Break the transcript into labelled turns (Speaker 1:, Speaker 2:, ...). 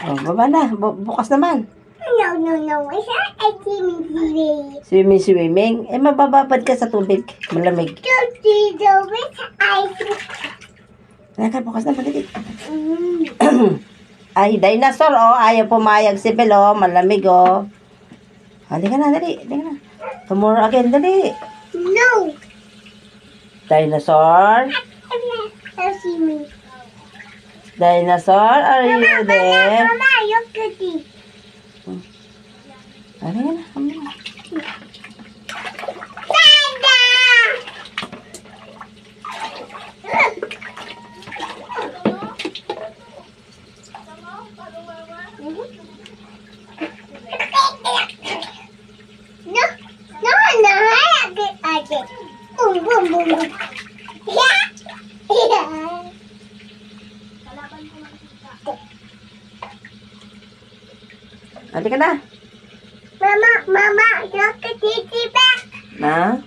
Speaker 1: Oh, baba na. Bukas naman.
Speaker 2: No. I swimming.
Speaker 1: Swimming. Eh, mabababad ka sa tubig. Malamig. Teka, bukas na. Malamig. Ay, dinosaur, oh. Ayaw pumayag si Bel, oh. Malamig, oh. Halika na, dali. Tomorrow again, dali.
Speaker 2: No.
Speaker 1: Dinosaur? Dinosaur, are you there?
Speaker 2: Mama, look at this.
Speaker 1: Halika na, halika.
Speaker 2: I get. Boom. Yeah.
Speaker 1: Halika na.
Speaker 2: Mama, look at this back.
Speaker 1: Na?